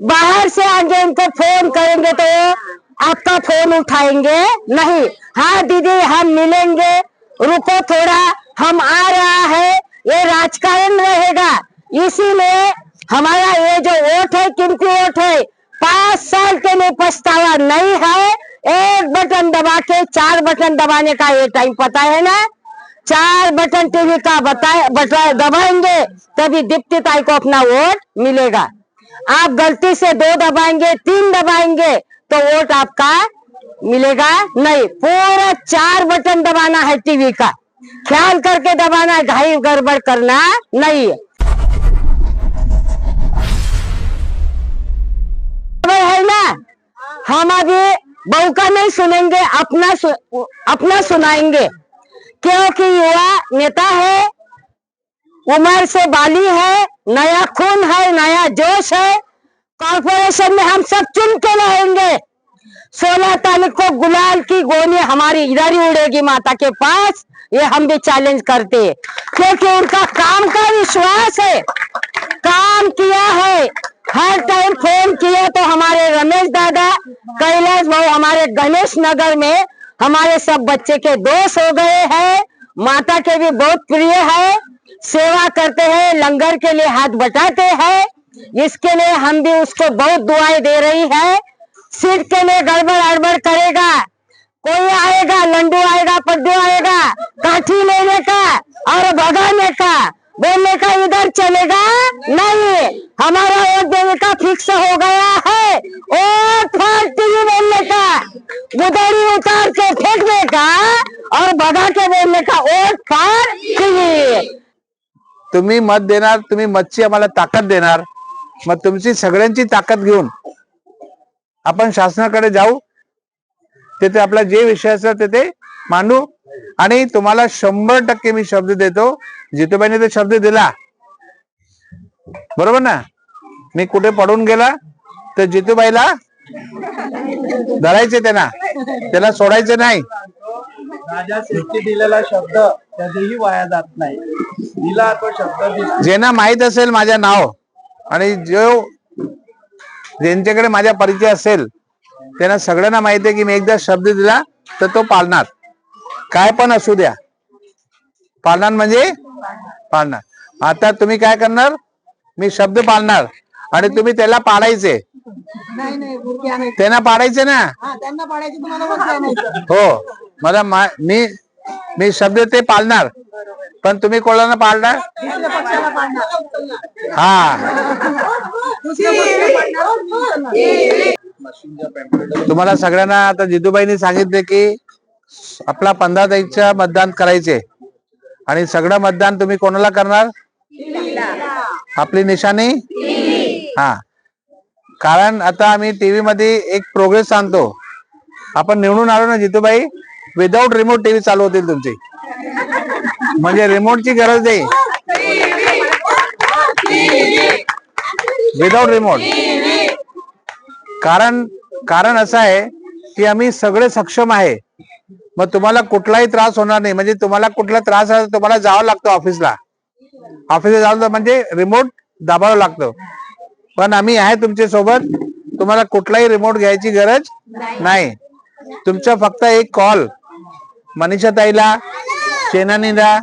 बाहर से आगे इनको फोन करेंगे तो आपका फोन उठाएंगे नहीं। हाँ दीदी हम मिलेंगे, रुको थोड़ा, हम आ रहा है, ये राजकारण रहेगा। इसीलिए हमारा ये जो वोट है कीमती वोट है, 5 साल के लिए पछतावा नहीं है। एक बटन दबा के 4 बटन दबाने का ये टाइम पता है ना, 4 बटन टीवी का दबाएंगे तभी दीप्ति ताई को अपना वोट मिलेगा। आप गलती से 2 दबाएंगे 3 दबाएंगे तो वोट आपका मिलेगा नहीं। पूरा 4 बटन दबाना है टीवी का, ख्याल करके दबाना है, घाई गड़बड़ करना नहीं है। है ना, हम अभी बहू का नहीं सुनेंगे, अपना सुनाएंगे, क्योंकि युवा नेता है, उम्र से बाली है, नया खून है, नया जोश है। कॉर्पोरेशन में हम सब चुन के रहेंगे। 16 तारीख को गुलाल की गोली हमारी इधर ही उड़ेगी माता के पास, ये हम भी चैलेंज करते हैं, क्योंकि उनका काम का विश्वास है, काम किया है। हर टाइम फोन किया तो हमारे रमेश दादा, कैलाश भाऊ, हमारे गणेश नगर में हमारे सब बच्चे के दोस्त हो गए हैं। माता के भी बहुत प्रिय है, सेवा करते हैं, लंगर के लिए हाथ बटाते हैं। इसके लिए हम भी उसको बहुत दुआएं दे रही है। सीट के लिए गड़बड़ अड़बड़ करेगा, कोई आएगा, लंडू आएगा, पड्डू आएगा, काठी लेने का और भगाने का, बोलने का इधर चलेगा नहीं। हमारा वोट देने का फिक्स हो गया है, वोट फाड़ टीवी बोलने का, गुदड़ी उतार के फेंकने का और भगा के बोलने का, वोट फाड़ टीवी। तुम्ही मत देणार, तुम्ही मतची आम्हाला ताकद देणार, मग तुमची सगळ्यांची ताकद घेऊन आपण शासनाकडे जाऊ, तिथे आपला जे विषय असेल ते मांडू आणि तुम्हाला 100% मी शब्द देतो, जितूबाईने तो शब्द दिला बरोबर ना, मी कुठे पडून गेला तर जितूबाईला धरायचे, त्याला सोडायचे नाही। राजा शेट्टी दिलेला शब्द कधीही वाया जात नाही, दिला तो शब्द। ज्यांना माहित असेल माझे नाव आणि ज्यांच्याकडे माझा परिचय असेल त्यांना सगळ्यांना माहिती आहे की मी एकदा शब्द दिला तर तो पाळणार, काय पण असू द्या, पाळणार म्हणजे पाळणार। आता तुम्ही काय करणार, मी शब्द पाळणार आणि तुम्ही त्याला पाडायचे, त्यांना पाडायचे ना, हो मला मी शब्द ते पाळणार, पण तुम्ही कोणाला पाळणार? हा, तुम्हाला सगळ्यांना आता जितूबाईंनी सांगितले की आपला 15 तारीखच्या मतदान करायचे आणि सगळं मतदान तुम्ही कोणाला करणार? आपली निशाणी, हा, कारण आता आम्ही टीव्ही मध्ये एक प्रोग्रेस आणतो, आपण निवडून आलो ना जितूबाई, विदाउट रिमोट टीव्ही चालू होतील तुमची, म्हणजे रिमोटची गरज नाही, विदाउट रिमोट। कारण असं आहे की आम्ही सगळे सक्षम आहे, मग तुम्हाला कुठलाही त्रास होणार नाही, म्हणजे तुम्हाला कुठला त्रास आहे तुम्हाला जावं लागतं ऑफिसला जावं म्हणजे रिमोट दाबावं लागतं, पण आम्ही आहे तुमच्या सोबत, तुम्हाला कुठलाही रिमोट घ्यायची गरज नाही। तुमचा फक्त एक कॉल मनीषा ताईला, शेणानीला,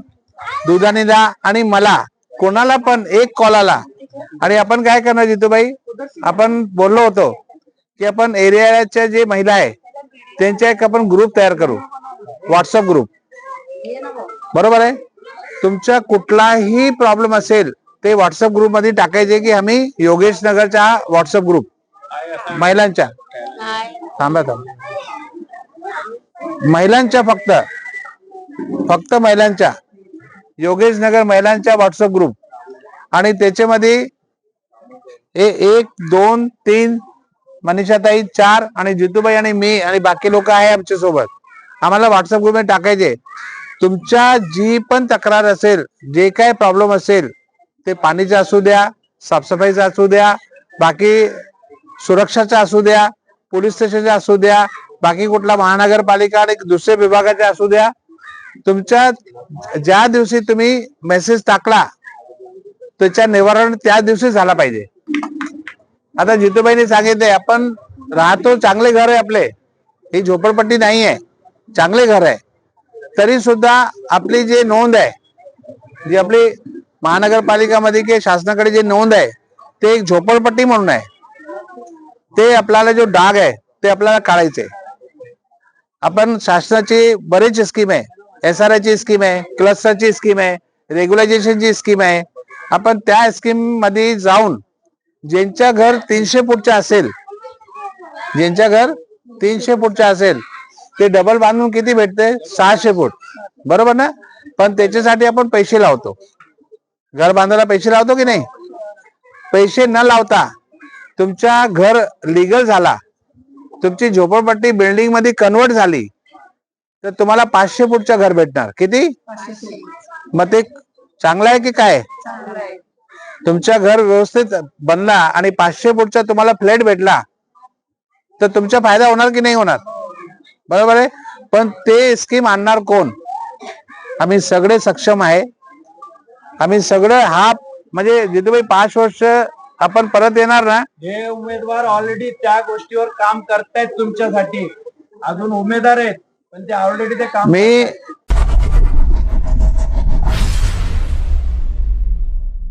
दुधानीला आणि मला, कोणाला पण एक कॉल आला आणि आपण काय करणार जितूबाई, आपण बोललो होतो की आपण एरियाच्या जे महिला आहे त्यांचा एक आपण ग्रुप तयार करू, व्हॉट्सअप ग्रुप, बरोबर आहे। तुमचा कुठलाही प्रॉब्लेम असेल ते व्हॉट्सअप ग्रुप मध्ये टाकायचे की आम्ही योगेश नगरचा व्हॉट्सअप ग्रुप महिलांच्या, थांबा महिलांच्या, फक्त महिलांच्या, योगेश नगर महिलांच्या व्हॉट्सअप ग्रुप, आणि त्याच्यामध्ये 1 2 3 मनीषाताई 4 आणि जितूबाई आणि मी आणि बाकी लोक आहे आमच्या सोबत, आम्हाला व्हॉट्सअप ग्रुप मध्ये टाकायचे। तुमच्या जी पण तक्रार असेल, जे काय प्रॉब्लेम असेल, ते पाणीचा असू द्या, साफसफाईचा असू द्या, बाकी सुरक्षाचा असू द्या, पोलीस स्टेशनचा असू द्या, बाकी कुठला महानगरपालिका आणि दुसऱ्या विभागाचा असू द्या, तुमच्या ज्या दिवशी तुम्ही मेसेज टाकला त्याच्या निवारण त्या दिवशी झाला पाहिजे। आता जितूबाईंनी सांगितले, आपण राहतो, चांगले घर आहे आपले, ही झोपडपट्टी नाही आहे, चांगले घर आहे, तरी सुद्धा आपली जी नोंद आहे, जी आपली महानगरपालिकामध्ये किंवा शासनाकडे जे नोंद आहे ते एक झोपडपट्टी म्हणून आहे. ते आपल्याला जो डाग आहे ते आपल्याला काढायचे. आपण शासनाची बरेच स्कीम आहे, SRI ची स्कीम आहे, क्लस्टरची स्कीम आहे, रेग्युलायझेशनची स्कीम आहे. आपण त्या स्कीम मध्ये जाऊन ज्यांच्या घर 300 फूटच्या असेल, ज्यांच्या घर 300 फूटच्या असेल, ते डबल बांधून किती भेटते? 600 फूट, बरोबर ना? पण त्याच्यासाठी आपण पैसे लावतो, घर बांधायला पैसे लावतो की नाही? पैसे न लावता तुमच्या घर लिगल झाला, तुमची झोपडपट्टी बिल्डिंग मध्ये कन्वर्ट झाली, तर तुम्हाला 500 फूटच्या घर भेटणार. किती? मग ते चांगलं आहे की काय? तुमच्या घर व्यवस्थित बनला आणि 500 फूटचा तुम्हाला फ्लॅट भेटला तर तुमचा फायदा होणार की नाही होणार? बरोबर आहे. पण ते स्कीम आणणार कोण? आम्ही सगळे सक्षम आहे. आम्ही सगळं हा म्हणजे जितूबाई 5 वर्ष आपण परत येणार ना, हे उमेदवार ऑलरेडी त्या गोष्टीवर काम करतायत तुमच्यासाठी. अजून उमेदवार आहेत पण ते ऑलरेडी ते काम मी